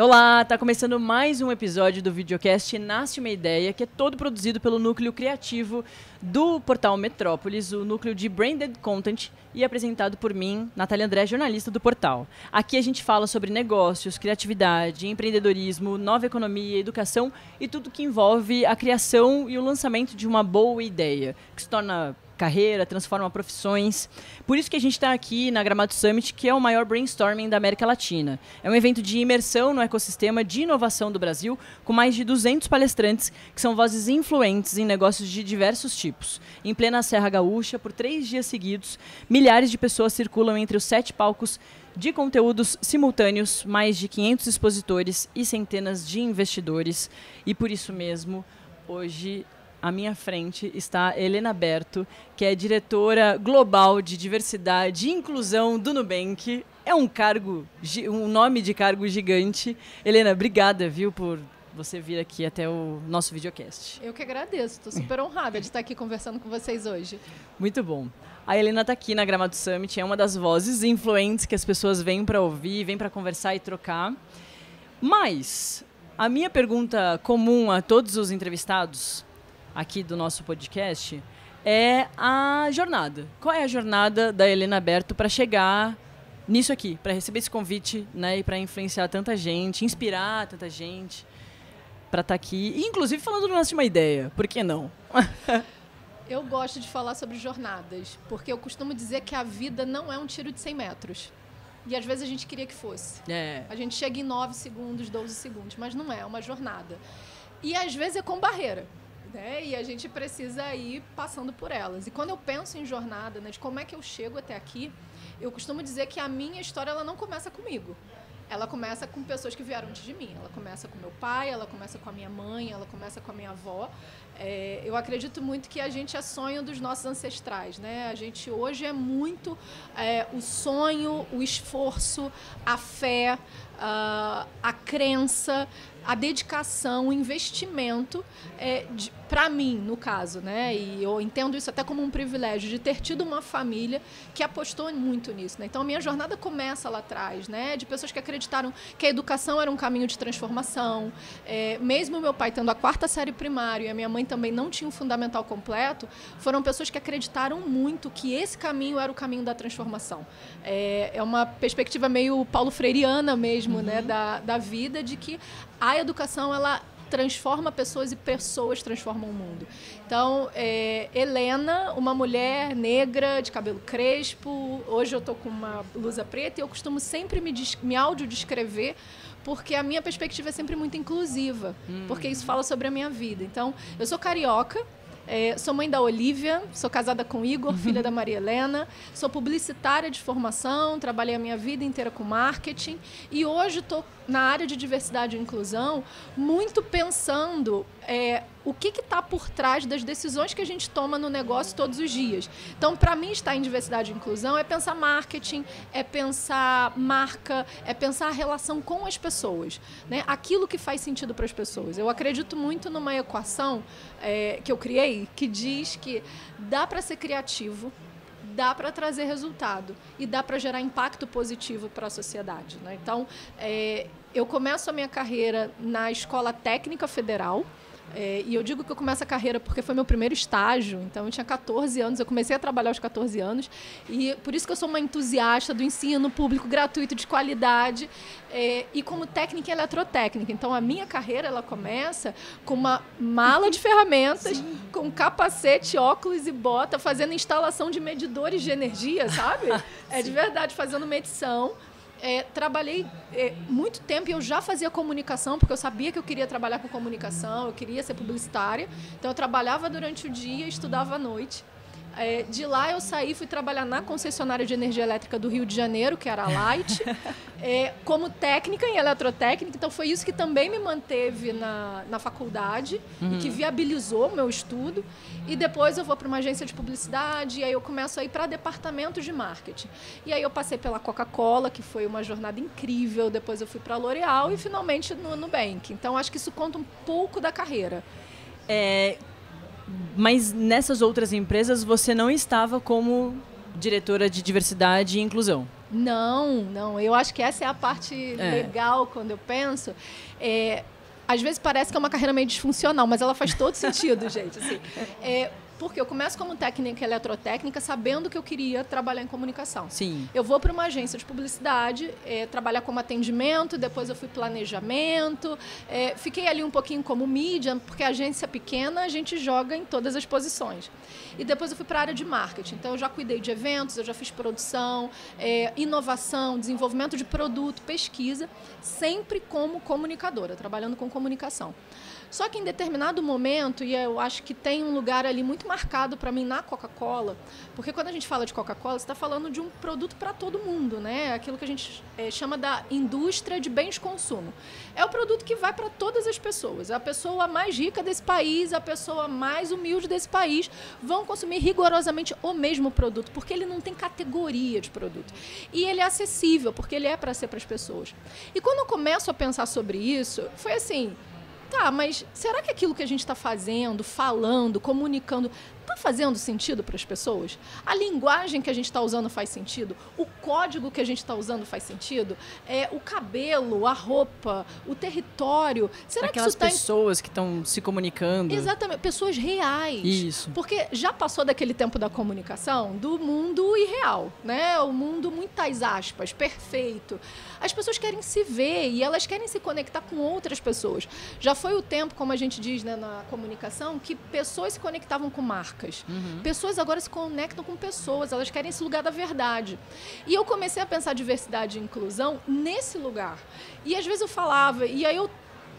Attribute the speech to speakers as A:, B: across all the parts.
A: Olá, tá começando mais um episódio do videocast Nasce uma Ideia, que é todo produzido pelo núcleo criativo do portal Metrópolis, o núcleo de Branded Content, e apresentado por mim, Natália André, jornalista do portal. Aqui a gente fala sobre negócios, criatividade, empreendedorismo, nova economia, educação e tudo que envolve a criação e o lançamento de uma boa ideia, que se torna carreira, transforma profissões. Por isso que a gente está aqui na Gramado Summit, que é o maior brainstorming da América Latina. É um evento de imersão no ecossistema de inovação do Brasil, com mais de 200 palestrantes, que são vozes influentes em negócios de diversos tipos. Em plena Serra Gaúcha, por 3 dias seguidos, milhares de pessoas circulam entre os 7 palcos de conteúdos simultâneos, mais de 500 expositores e centenas de investidores. E por isso mesmo, hoje, à minha frente está Helena Berto, que é diretora global de diversidade e inclusão do Nubank. É um nome de cargo gigante. Helena, obrigada, viu, por você vir aqui até o nosso videocast.
B: Eu que agradeço, estou super honrada de estar aqui conversando com vocês hoje.
A: Muito bom. A Helena está aqui na Gramado Summit, é uma das vozes influentes que as pessoas vêm para ouvir, vêm para conversar e trocar. Mas a minha pergunta comum a todos os entrevistados aqui do nosso podcast é a jornada. Qual é a jornada da Helena Berto para chegar nisso aqui, para receber esse convite, né, e para influenciar tanta gente, inspirar tanta gente para estar aqui, e, inclusive falando do Nasce uma Ideia, por que não?
B: Eu gosto de falar sobre jornadas, porque eu costumo dizer que a vida não é um tiro de 100 metros. E às vezes a gente queria que fosse. A gente chega em 9 segundos, 12 segundos, mas não é uma jornada. E às vezes é com barreira, né? E a gente precisa ir passando por elas. E quando eu penso em jornada, né, de como é que eu chego até aqui, eu costumo dizer que a minha história ela não começa comigo. Ela começa com pessoas que vieram antes de mim. Ela começa com meu pai, ela começa com a minha mãe, ela começa com a minha avó. Eu acredito muito que a gente é sonho dos nossos ancestrais, né? A gente hoje é muito o sonho, o esforço, a fé, a crença, a dedicação, o investimento, para mim, no caso, né? E eu entendo isso até como um privilégio de ter tido uma família que apostou muito nisso, né? Então, a minha jornada começa lá atrás, né? De pessoas que acreditaram que a educação era um caminho de transformação. Mesmo meu pai tendo a 4ª série primária e a minha mãe também não tinha um fundamental completo, foram pessoas que acreditaram muito que esse caminho era o caminho da transformação. É uma perspectiva meio paulo freireana mesmo, né? Da vida, de que a educação, ela transforma pessoas e pessoas transformam o mundo. Então, Helena, uma mulher negra, de cabelo crespo, hoje eu estou com uma blusa preta e eu costumo sempre me audiodescrever porque a minha perspectiva é sempre muito inclusiva, porque isso fala sobre a minha vida. Então, eu sou carioca, sou mãe da Olivia, sou casada com Igor, filha da Maria Helena, sou publicitária de formação, trabalhei a minha vida inteira com marketing e hoje estou na área de diversidade e inclusão muito pensando o que está por trás das decisões que a gente toma no negócio todos os dias. Então, para mim, estar em diversidade e inclusão é pensar marketing, é pensar marca, é pensar a relação com as pessoas, né? Aquilo que faz sentido para as pessoas. Eu acredito muito numa equação que eu criei, que diz que dá para ser criativo, dá para trazer resultado e dá para gerar impacto positivo para a sociedade, né? Então, eu começo a minha carreira na Escola Técnica Federal, e eu digo que eu começo a carreira porque foi meu primeiro estágio, então eu tinha 14 anos, eu comecei a trabalhar aos 14 anos, e por isso que eu sou uma entusiasta do ensino público gratuito de qualidade, e como técnica em eletrotécnica. Então a minha carreira ela começa com uma mala de ferramentas, com capacete, óculos e bota, fazendo instalação de medidores de energia, sabe? De verdade, fazendo medição. Trabalhei muito tempo e eu já fazia comunicação, porque eu sabia que eu queria trabalhar com comunicação, eu queria ser publicitária. Então, eu trabalhava durante o dia e estudava à noite. De lá eu saí, fui trabalhar na concessionária de energia elétrica do Rio de Janeiro, que era a Light, como técnica em eletrotécnica. Então foi isso que também me manteve na faculdade e que viabilizou o meu estudo. E depois eu vou para uma agência de publicidade e aí eu começo a ir para departamentos de marketing. E aí eu passei pela Coca-Cola, que foi uma jornada incrível. Depois eu fui para a L'Oréal e finalmente no Nubank. Então acho que isso conta um pouco da carreira.
A: Mas nessas outras empresas você não estava como diretora de diversidade e inclusão.
B: Não. Eu acho que essa é a parte legal quando eu penso. Às vezes parece que é uma carreira meio disfuncional, mas ela faz todo sentido, gente. Assim, porque eu começo como técnica eletrotécnica sabendo que eu queria trabalhar em comunicação.
A: Sim.
B: Eu vou para uma agência de publicidade, trabalhar como atendimento, depois eu fui planejamento, fiquei ali um pouquinho como mídia, porque a agência é pequena, a gente joga em todas as posições. E depois eu fui para a área de marketing. Então, eu já cuidei de eventos, eu já fiz produção, inovação, desenvolvimento de produto, pesquisa, sempre como comunicadora, trabalhando com comunicação. Só que em determinado momento, e eu acho que tem um lugar ali muito marcado para mim na Coca-Cola, porque quando a gente fala de Coca-Cola, você está falando de um produto para todo mundo, né? Aquilo que a gente chama da indústria de bens de consumo. É o produto que vai para todas as pessoas. A pessoa mais rica desse país, a pessoa mais humilde desse país vão consumir rigorosamente o mesmo produto, porque ele não tem categoria de produto. E ele é acessível, porque ele é para ser para as pessoas. E quando eu começo a pensar sobre isso, foi assim... Tá, mas será que aquilo que a gente está fazendo, falando, comunicando, está fazendo sentido para as pessoas? A linguagem que a gente está usando faz sentido? O código que a gente está usando faz sentido? O cabelo, a roupa, o território? Será
A: aquelas
B: que isso
A: pessoas que estão se comunicando?
B: Exatamente, pessoas reais.
A: Isso.
B: Porque já passou daquele tempo da comunicação do mundo irreal, né? O mundo, muitas aspas, perfeito. As pessoas querem se ver e elas querem se conectar com outras pessoas. Já foi o tempo, como a gente diz, né, na comunicação, que pessoas se conectavam com marcas. Uhum. Pessoas agora se conectam com pessoas, elas querem esse lugar da verdade. E eu comecei a pensar diversidade e inclusão nesse lugar. E às vezes eu falava, e aí eu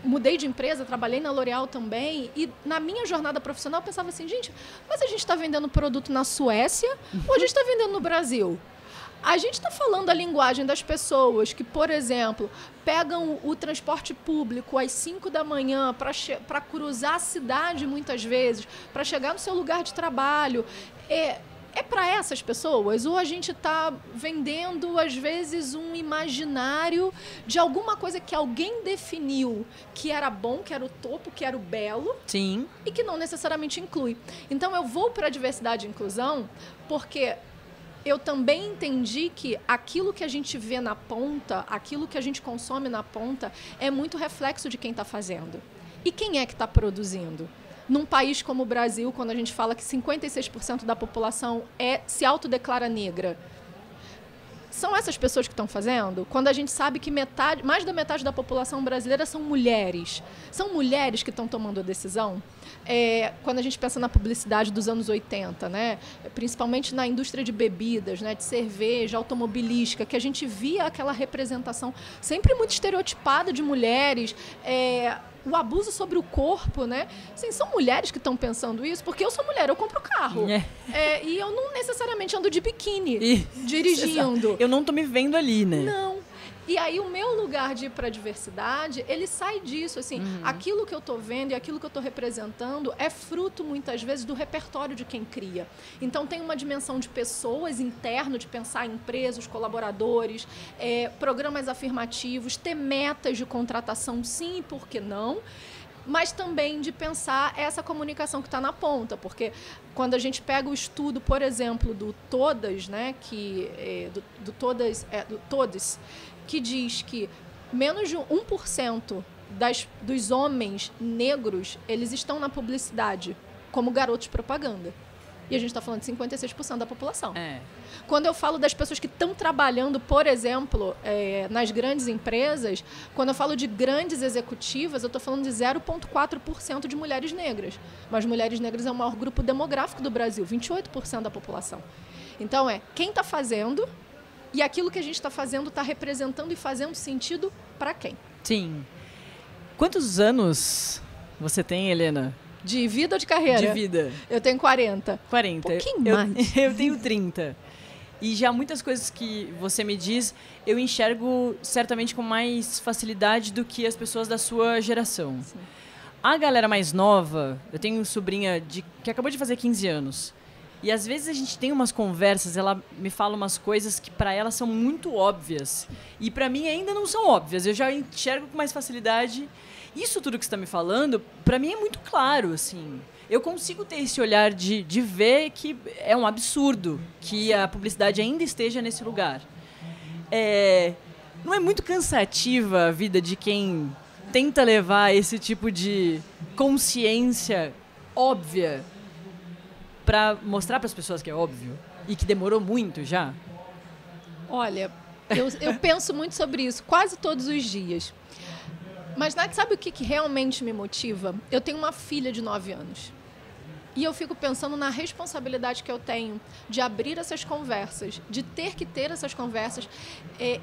B: mudei de empresa, trabalhei na L'Oréal também, e na minha jornada profissional eu pensava assim, gente, mas a gente está vendendo produto na Suécia ou a gente está vendendo no Brasil? A gente está falando a linguagem das pessoas que, por exemplo, pegam o transporte público às 5 da manhã para cruzar a cidade muitas vezes, para chegar no seu lugar de trabalho. É para essas pessoas? Ou a gente está vendendo, às vezes, um imaginário de alguma coisa que alguém definiu que era bom, que era o topo, que era o belo.
A: Sim.
B: E que não necessariamente inclui. Então, eu vou para a diversidade e inclusão porque... eu também entendi que aquilo que a gente vê na ponta, aquilo que a gente consome na ponta, é muito reflexo de quem está fazendo. E quem é que está produzindo? Num país como o Brasil, quando a gente fala que 56% da população se autodeclara negra, são essas pessoas que estão fazendo? Quando a gente sabe que mais da metade da população brasileira são mulheres. São mulheres que estão tomando a decisão? Quando a gente pensa na publicidade dos anos 80, né? Principalmente na indústria de bebidas, né? De cerveja, automobilística, que a gente via aquela representação sempre muito estereotipada de mulheres, o abuso sobre o corpo, né? Assim, são mulheres que estão pensando isso, porque eu sou mulher, eu compro carro. E eu não necessariamente ando de biquíni dirigindo.
A: Eu não tô me vendo ali, né?
B: Não. E aí o meu lugar de ir para a diversidade, ele sai disso, assim, aquilo que eu estou vendo e aquilo que eu estou representando é fruto, muitas vezes, do repertório de quem cria. Então, tem uma dimensão de pessoas interno, de pensar em empresas, colaboradores, programas afirmativos, ter metas de contratação, sim, por que não? Mas também de pensar essa comunicação que está na ponta, porque quando a gente pega o estudo, por exemplo, do Todas, né, do Todes, que diz que menos de 1% dos homens negros, eles estão na publicidade como garotos de propaganda. E a gente está falando de 56% da população. Quando eu falo das pessoas que estão trabalhando, por exemplo, nas grandes empresas, quando eu falo de grandes executivas, eu estou falando de 0,4% de mulheres negras. Mas mulheres negras é o maior grupo demográfico do Brasil, 28% da população. Então, quem está fazendo e aquilo que a gente está fazendo está representando e fazendo sentido para quem?
A: Sim. Quantos anos você tem, Helena?
B: De vida ou de carreira?
A: De vida.
B: Eu tenho 40.
A: 40.
B: Um pouquinho mais.
A: Eu tenho 30. E já muitas coisas que você me diz, eu enxergo certamente com mais facilidade do que as pessoas da sua geração. Sim. A galera mais nova, eu tenho uma sobrinha que acabou de fazer 15 anos. E às vezes a gente tem umas conversas, ela me fala umas coisas que para ela são muito óbvias. E para mim ainda não são óbvias. Eu já enxergo com mais facilidade. Isso tudo que você está me falando, para mim é muito claro, assim. eu consigo ter esse olhar de ver que é um absurdo que a publicidade ainda esteja nesse lugar. Não é muito cansativa a vida de quem tenta levar esse tipo de consciência óbvia para mostrar para as pessoas que é óbvio e que demorou muito já?
B: Olha, eu penso muito sobre isso quase todos os dias. Mas, Nath, sabe o que realmente me motiva? Eu tenho uma filha de 9 anos. E eu fico pensando na responsabilidade que eu tenho de abrir essas conversas, de ter que ter essas conversas.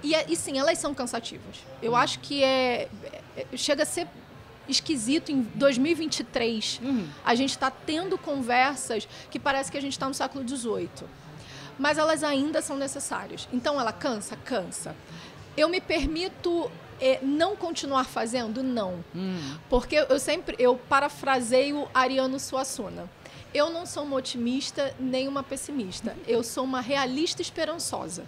B: E sim, elas são cansativas. Eu acho que chega a ser esquisito em 2023. A gente está tendo conversas que parece que a gente está no século XVIII. Mas elas ainda são necessárias. Então, ela cansa? Cansa. Eu me permito não continuar fazendo? Não. Porque eu parafraseio Ariano Suassuna. Eu não sou uma otimista nem uma pessimista. Eu sou uma realista esperançosa.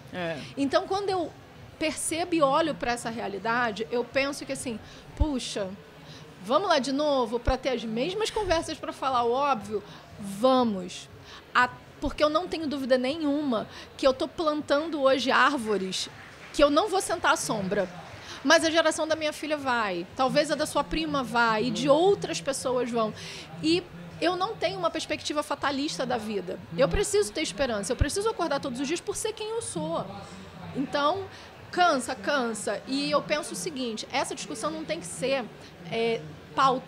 B: Então, quando eu percebo e olho para essa realidade, eu penso que assim, puxa, vamos lá de novo para ter as mesmas conversas para falar o óbvio? Vamos. Porque eu não tenho dúvida nenhuma que eu estou plantando hoje árvores que eu não vou sentar à sombra. Mas a geração da minha filha vai. Talvez a da sua prima vai. E de outras pessoas vão. E eu não tenho uma perspectiva fatalista da vida. Eu preciso ter esperança. Eu preciso acordar todos os dias por ser quem eu sou. Então, cansa. E eu penso o seguinte, essa discussão não tem que ser pauta.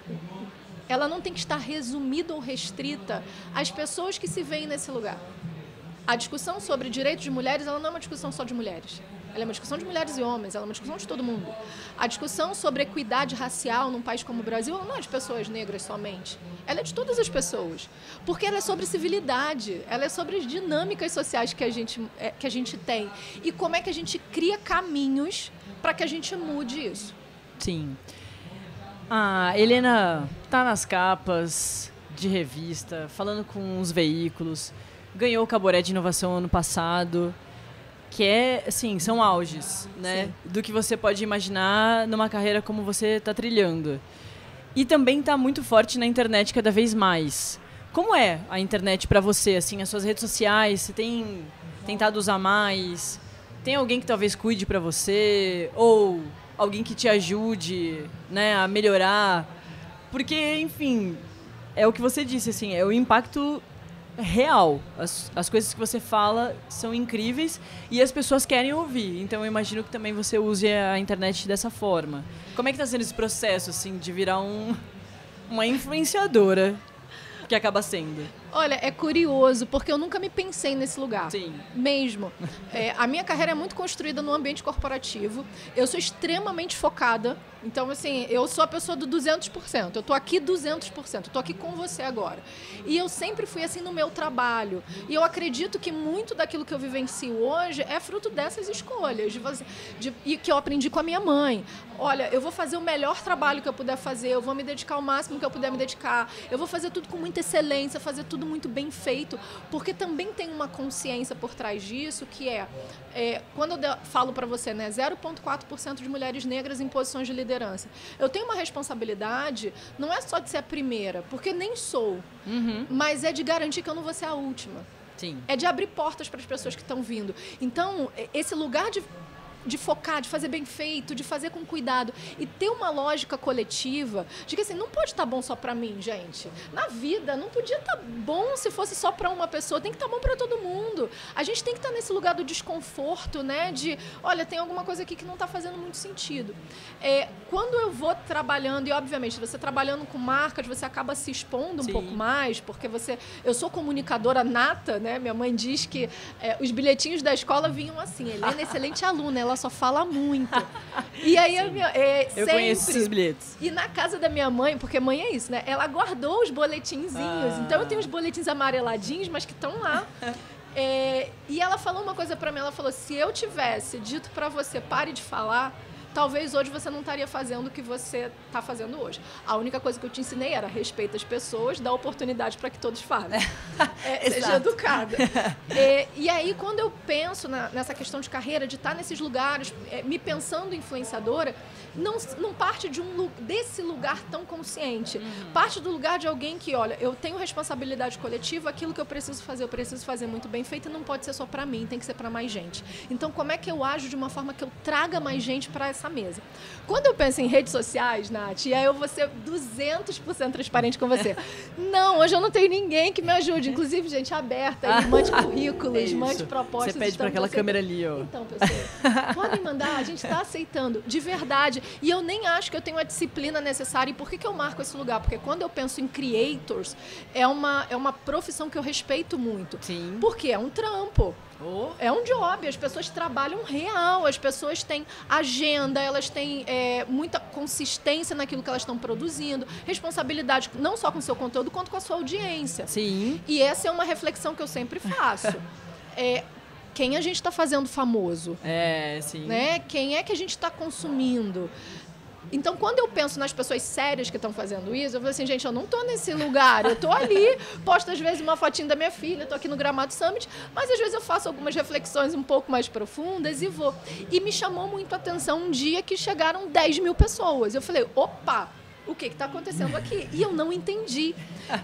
B: Ela não tem que estar resumida ou restrita às pessoas que se veem nesse lugar. A discussão sobre direitos de mulheres, ela não é uma discussão só de mulheres. Ela é uma discussão de mulheres e homens, ela é uma discussão de todo mundo. A discussão sobre equidade racial num país como o Brasil, ela não é de pessoas negras somente. Ela é de todas as pessoas. Porque ela é sobre civilidade, ela é sobre as dinâmicas sociais que a gente tem. E como é que a gente cria caminhos para que a gente mude isso.
A: Sim. A Helena tá nas capas de revista, falando com os veículos, ganhou o Caboré de Inovação ano passado, que assim, são auges, né? Sim. Do que você pode imaginar numa carreira como você está trilhando. E também está muito forte na internet cada vez mais. Como é a internet para você, assim, as suas redes sociais? Você tem tentado usar mais? Tem alguém que talvez cuide para você? Ou alguém que te ajude, né, a melhorar? Porque, enfim, é o que você disse, assim, é o impacto real. As coisas que você fala são incríveis e as pessoas querem ouvir. Então, eu imagino que também você use a internet dessa forma. Como é que está sendo esse processo, assim, de virar uma influenciadora que acaba sendo?
B: Olha, é curioso, porque eu nunca me pensei nesse lugar.
A: Sim.
B: Mesmo. A minha carreira é muito construída no ambiente corporativo. Eu sou extremamente focada. Então, assim, eu sou a pessoa do 200%. Eu tô aqui 200%. Eu tô aqui com você agora. E eu sempre fui assim no meu trabalho. E eu acredito que muito daquilo que eu vivencio hoje é fruto dessas escolhas. E que eu aprendi com a minha mãe. Olha, eu vou fazer o melhor trabalho que eu puder fazer. Eu vou me dedicar ao máximo que eu puder me dedicar. Eu vou fazer tudo com muita excelência, fazer tudo muito bem feito, porque também tem uma consciência por trás disso, que quando eu falo para você, né, 0,4% de mulheres negras em posições de liderança. Eu tenho uma responsabilidade, não é só de ser a primeira, porque nem sou, mas é de garantir que eu não vou ser a última.
A: Sim.
B: É de abrir portas para as pessoas que estão vindo. Então, esse lugar de focar, de fazer bem feito, de fazer com cuidado e ter uma lógica coletiva de que assim, não pode estar bom só para mim, gente. Na vida, não podia estar bom se fosse só para uma pessoa, tem que estar bom para todo mundo. A gente tem que estar nesse lugar do desconforto, né? De, olha, tem alguma coisa aqui que não está fazendo muito sentido. Quando eu vou trabalhando, e obviamente você trabalhando com marcas, você acaba se expondo um
A: Sim.
B: pouco mais, porque eu sou comunicadora nata, né? Minha mãe diz que os bilhetinhos da escola vinham assim, Helena é excelente aluna, ela só fala muito. E aí
A: eu conheço esses bilhetes.
B: E na casa da minha mãe, porque mãe é isso, né? Ela guardou os boletinzinhos. Então eu tenho os boletins amareladinhos, mas que estão lá. E ela falou uma coisa pra mim, ela falou, se eu tivesse dito pra você, pare de falar, talvez hoje você não estaria fazendo o que você está fazendo hoje. A única coisa que eu te ensinei era respeita as pessoas, dá oportunidade para que todos falem. Seja educada. E aí, quando eu penso nessa questão de carreira, de estar nesses lugares, me pensando influenciadora, não parte desse lugar tão consciente. Parte do lugar de alguém que, olha, eu tenho responsabilidade coletiva, aquilo que eu preciso fazer muito bem feito e não pode ser só para mim, tem que ser para mais gente. Então, como é que eu ajo de uma forma que eu traga mais gente para essa mesa? Quando eu penso em redes sociais, Nath, e aí eu vou ser 200% transparente com você. Não, hoje eu não tenho ninguém que me ajude. Inclusive, gente, aberta aí, mande currículos, mande propostas.
A: Você pede para aquela câmera ali, ó.
B: Então, pessoal, podem mandar, a gente está aceitando, de verdade. E eu nem acho que eu tenho a disciplina necessária. E por que eu marco esse lugar? Porque quando eu penso em creators, é uma profissão que eu respeito muito.
A: Sim.
B: Porque é um trampo. É um job, as pessoas trabalham real, as pessoas têm agenda, elas têm muita consistência naquilo que elas estão produzindo, responsabilidade não só com o seu conteúdo, quanto com a sua audiência.
A: Sim.
B: E essa é uma reflexão que eu sempre faço. Quem a gente está fazendo famoso?
A: Sim.
B: Né? Quem é que a gente está consumindo? Então, quando eu penso nas pessoas sérias que estão fazendo isso, eu falo assim, gente, eu não estou nesse lugar, eu estou ali, posto às vezes uma fotinha da minha filha, estou aqui no Gramado Summit, mas às vezes eu faço algumas reflexões um pouco mais profundas e vou. E me chamou muito a atenção um dia que chegaram 10 mil pessoas. Eu falei, opa, o que está acontecendo aqui? E eu não entendi.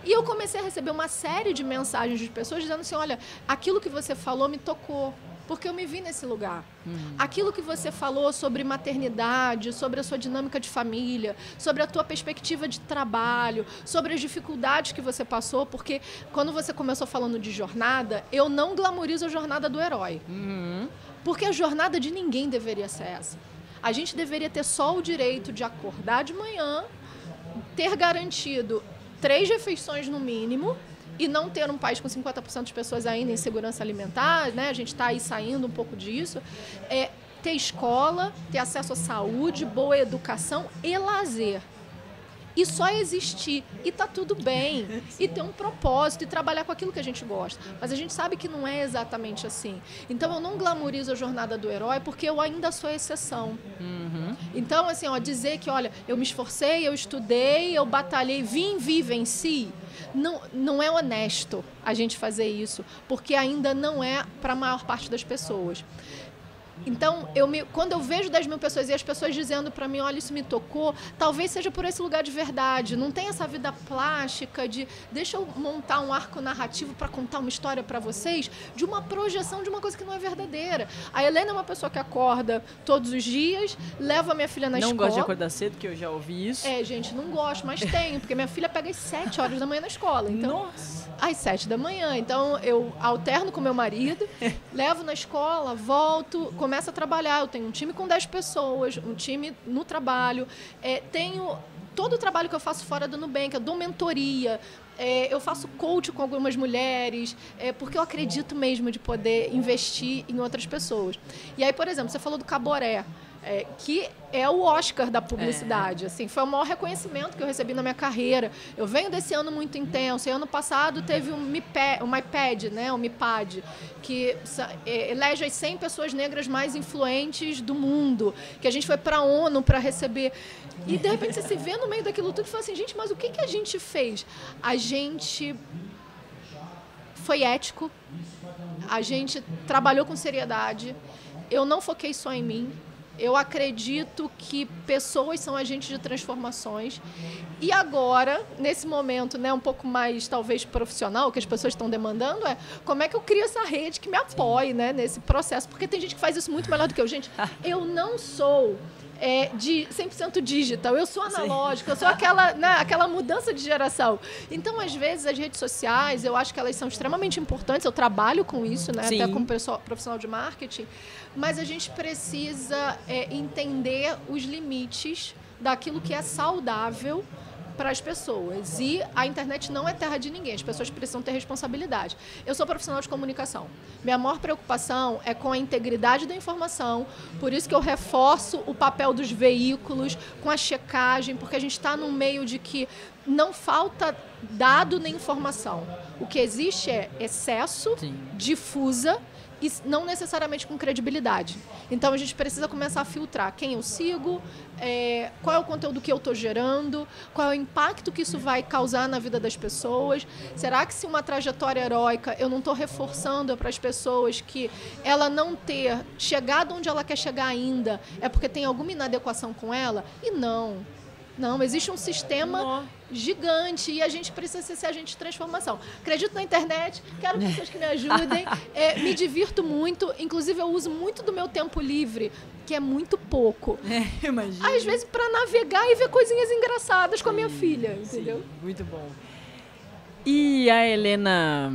B: E eu comecei a receber uma série de mensagens de pessoas dizendo assim, olha, aquilo que você falou me tocou. Porque eu me vi nesse lugar. Aquilo que você falou sobre maternidade, sobre a sua dinâmica de família, sobre a tua perspectiva de trabalho, sobre as dificuldades que você passou, porque quando você começou falando de jornada, eu não glamorizo a jornada do herói. Porque a jornada de ninguém deveria ser essa. A gente deveria ter só o direito de acordar de manhã, ter garantido 3 refeições no mínimo, e não ter um país com 50% de pessoas ainda em segurança alimentar, né? A gente está aí saindo um pouco disso. Ter escola, ter acesso à saúde, boa educação e lazer. E só existir. E tá tudo bem. E ter um propósito e trabalhar com aquilo que a gente gosta. Mas a gente sabe que não é exatamente assim. Então, eu não glamorizo a jornada do herói porque eu ainda sou exceção. Então, assim, dizer que, olha, eu me esforcei, eu estudei, eu batalhei, vi, venci. Não é honesto a gente fazer isso, porque ainda não é para a maior parte das pessoas. Então, quando eu vejo 10 mil pessoas e as pessoas dizendo para mim, olha, isso me tocou, talvez seja por esse lugar de verdade. Não tem essa vida plástica de deixa eu montar um arco narrativo para contar uma história para vocês de uma projeção de uma coisa que não é verdadeira. A Helena é uma pessoa que acorda todos os dias, leva a minha filha na escola.
A: Não gosto de acordar cedo, que eu já ouvi isso.
B: Gente, não gosto, mas tenho, porque minha filha pega às 7 horas da manhã na escola. Então,
A: nossa!
B: Às 7 da manhã. Então, eu alterno com meu marido, levo na escola, volto, começo a trabalhar. Eu tenho um time com 10 pessoas, um time no trabalho. Tenho todo o trabalho que eu faço fora do Nubank, eu dou mentoria, eu faço coach com algumas mulheres, porque eu acredito mesmo de poder investir em outras pessoas. E aí, por exemplo, você falou do Caboré, que é o Oscar da publicidade. Assim, foi o maior reconhecimento que eu recebi na minha carreira. Eu venho desse ano muito intenso. E ano passado teve o MIPAD, né, o MIPAD, que elege as 100 pessoas negras mais influentes do mundo, que a gente foi para a ONU para receber. E, de repente, você se vê no meio daquilo tudo e fala assim, gente, mas o que a gente fez? A gente foi ético, a gente trabalhou com seriedade, eu não foquei só em mim. Eu acredito que pessoas são agentes de transformações. E agora, nesse momento, né, um pouco mais, talvez, profissional, que as pessoas estão demandando, como é que eu crio essa rede que me apoie, né, nesse processo? Porque tem gente que faz isso muito melhor do que eu. Gente, eu não sou de 100% digital, eu sou analógica, eu sou aquela mudança de geração. Então, às vezes, as redes sociais, eu acho que elas são extremamente importantes, eu trabalho com isso, né, até como profissional de marketing, mas a gente precisa entender os limites daquilo que é saudável para as pessoas. E a internet não é terra de ninguém, as pessoas precisam ter responsabilidade. Eu sou profissional de comunicação. Minha maior preocupação é com a integridade da informação, por isso que eu reforço o papel dos veículos, com a checagem, porque a gente está num meio de que não falta dado nem informação. O que existe é excesso, difusa, e não necessariamente com credibilidade. Então, a gente precisa começar a filtrar quem eu sigo, qual é o conteúdo que eu estou gerando, qual é o impacto que isso vai causar na vida das pessoas. Será que se uma trajetória heróica eu não estou reforçando para as pessoas que ela não ter chegado onde ela quer chegar ainda é porque tem alguma inadequação com ela? E não. Não, existe um sistema gigante e a gente precisa ser agente de transformação. Acredito na internet, quero pessoas que me ajudem, me divirto muito, inclusive eu uso muito do meu tempo livre, que é muito pouco.
A: Imagina.
B: Às vezes para navegar e ver coisinhas engraçadas com a minha filha, entendeu?
A: Sim, muito bom. E a Helena,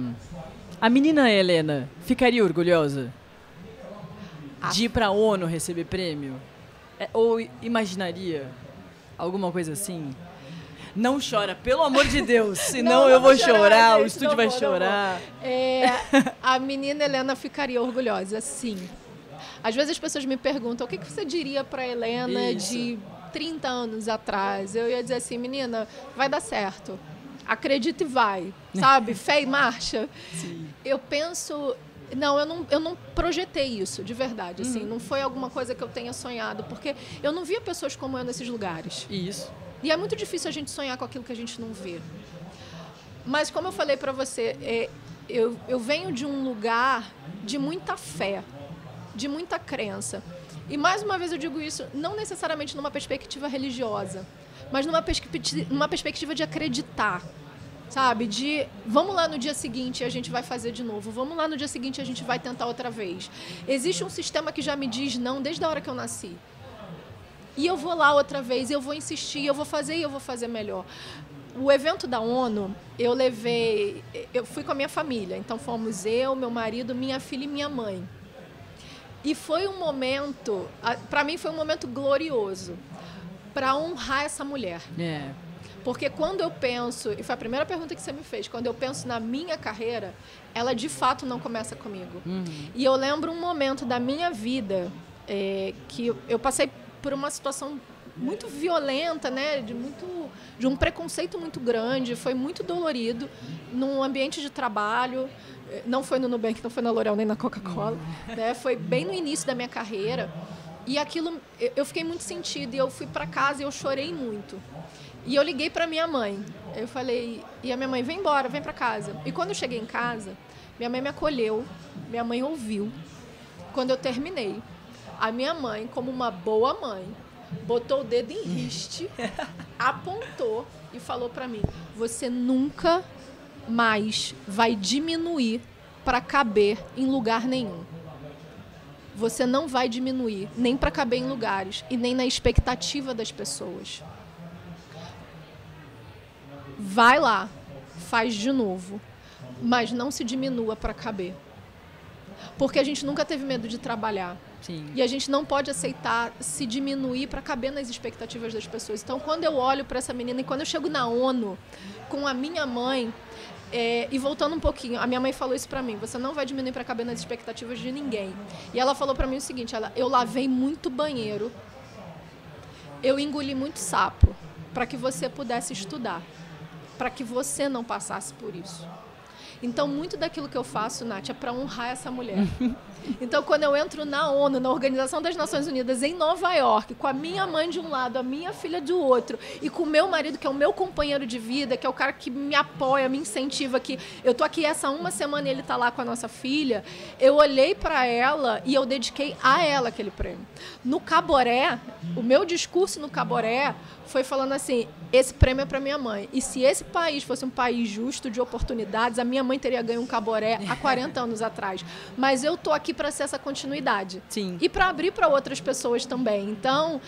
A: a menina Helena, ficaria orgulhosa de ir para a ONU receber prêmio? Ou imaginaria alguma coisa assim? Não chora, pelo amor de Deus, senão eu vou chorar, gente, o estúdio vai chorar.
B: A menina Helena ficaria orgulhosa, sim. Às vezes as pessoas me perguntam, o que você diria para a Helena de 30 anos atrás? Eu ia dizer assim, menina, vai dar certo. Acredita e vai, sabe? Fé e marcha.
A: Sim.
B: Eu penso... Não, eu não projetei isso, de verdade. Assim, não foi alguma coisa que eu tenha sonhado, porque eu não via pessoas como eu nesses lugares.
A: Isso.
B: E é muito difícil a gente sonhar com aquilo que a gente não vê. Mas, como eu falei para você, eu venho de um lugar de muita fé, de muita crença. E, mais uma vez, eu digo isso não necessariamente numa perspectiva religiosa, mas numa perspectiva de acreditar. Sabe, vamos lá no dia seguinte e a gente vai fazer de novo. Vamos lá no dia seguinte e a gente vai tentar outra vez. Existe um sistema que já me diz não desde a hora que eu nasci. E eu vou lá outra vez, eu vou insistir, eu vou fazer e eu vou fazer melhor. O evento da ONU, eu fui com a minha família. Então fomos eu, meu marido, minha filha e minha mãe. E foi um momento, para mim foi um momento glorioso, para honrar essa mulher. Porque quando eu penso, e foi a primeira pergunta que você me fez, quando eu penso na minha carreira, ela de fato não começa comigo. E eu lembro um momento da minha vida que eu passei por uma situação muito violenta, né? De um preconceito muito grande, foi muito dolorido, num ambiente de trabalho, não foi no Nubank, não foi na L'Oréal nem na Coca-Cola, né? Foi bem no início da minha carreira. E aquilo, eu fiquei muito sentida, e eu fui para casa e eu chorei muito. E eu liguei para minha mãe. Eu falei, e a minha mãe, vem embora, vem para casa. E quando eu cheguei em casa, minha mãe me acolheu, minha mãe ouviu. Quando eu terminei, a minha mãe, como uma boa mãe, botou o dedo em riste, apontou e falou para mim, você nunca mais vai diminuir para caber em lugar nenhum. Você não vai diminuir nem para caber em lugares e nem na expectativa das pessoas. Vai lá, faz de novo, mas não se diminua para caber. Porque a gente nunca teve medo de trabalhar.
A: Sim.
B: E a gente não pode aceitar se diminuir para caber nas expectativas das pessoas. Então, quando eu olho para essa menina e quando eu chego na ONU com a minha mãe, e voltando um pouquinho, a minha mãe falou isso para mim, você não vai diminuir para caber nas expectativas de ninguém. E ela falou para mim o seguinte, eu lavei muito banheiro, eu engoli muito sapo para que você pudesse estudar, para que você não passasse por isso. Então, muito daquilo que eu faço, Nath, é para honrar essa mulher. Então, quando eu entro na ONU, na Organização das Nações Unidas, em Nova York, com a minha mãe de um lado, a minha filha do outro, e com o meu marido, que é o meu companheiro de vida, que é o cara que me apoia, me incentiva, que eu tô aqui essa uma semana e ele tá lá com a nossa filha, eu olhei para ela e eu dediquei a ela aquele prêmio. No Caboré, o meu discurso no Caboré foi falando assim, esse prêmio é para minha mãe. E se esse país fosse um país justo de oportunidades, a minha mãe teria ganho um Caboré há 40 anos atrás. Mas eu tô aqui para ser essa continuidade.
A: Sim.
B: E para abrir para outras pessoas também. Então,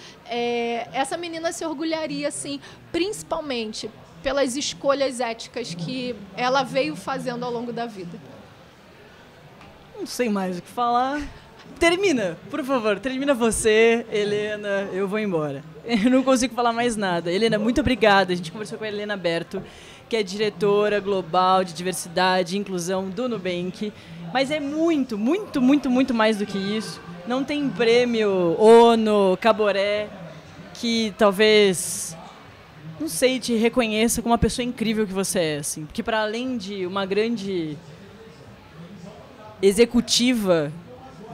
B: essa menina se orgulharia, assim, principalmente pelas escolhas éticas que ela veio fazendo ao longo da vida.
A: Não sei mais o que falar. Termina, por favor. Termina você, Helena. Eu vou embora. Eu não consigo falar mais nada. Helena, muito obrigada. A gente conversou com a Helena Berto, que é diretora global de diversidade e inclusão do Nubank. Mas é muito, muito, muito, muito mais do que isso. Não tem prêmio ONU, Caboré, que talvez, não sei, te reconheça como uma pessoa incrível que você é. Assim. Porque para além de uma grande executiva,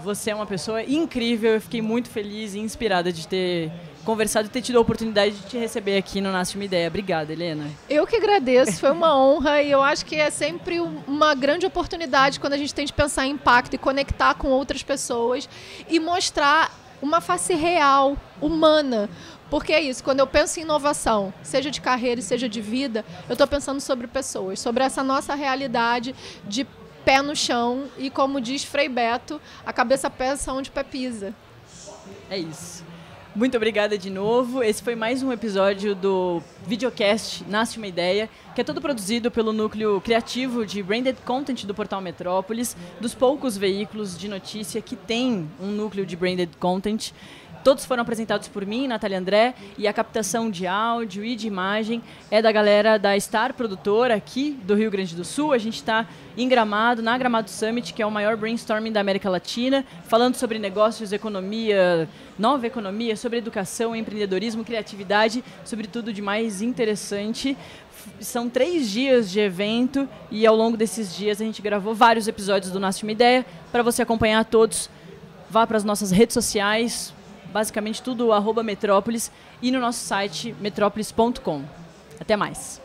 A: você é uma pessoa incrível. Eu fiquei muito feliz e inspirada de ter conversado e ter tido a oportunidade de te receber aqui no Nasce Uma Ideia. Obrigada, Helena.
B: Eu que agradeço, foi uma honra e eu acho que é sempre uma grande oportunidade quando a gente tem de pensar em impacto e conectar com outras pessoas e mostrar uma face real, humana. Porque é isso, quando eu penso em inovação, seja de carreira e seja de vida, eu estou pensando sobre pessoas, sobre essa nossa realidade de pé no chão e, como diz Frei Beto, a cabeça pensa onde o pé pisa.
A: É isso. Muito obrigada de novo. Esse foi mais um episódio do videocast Nasce Uma Ideia, que é todo produzido pelo núcleo criativo de Branded Content do Portal Metrópolis, dos poucos veículos de notícia que tem um núcleo de Branded Content. Todos foram apresentados por mim, Natália André, e a captação de áudio e de imagem é da galera da Star Produtora, aqui do Rio Grande do Sul. A gente está em Gramado, na Gramado Summit, que é o maior brainstorming da América Latina, falando sobre negócios, economia, nova economia, sobre educação, empreendedorismo, criatividade, sobre tudo de mais interessante. São 3 dias de evento e ao longo desses dias a gente gravou vários episódios do Nasce Uma Ideia. Para você acompanhar todos, vá para as nossas redes sociais, basicamente tudo @metrópolis, e no nosso site metrópolis.com. Até mais.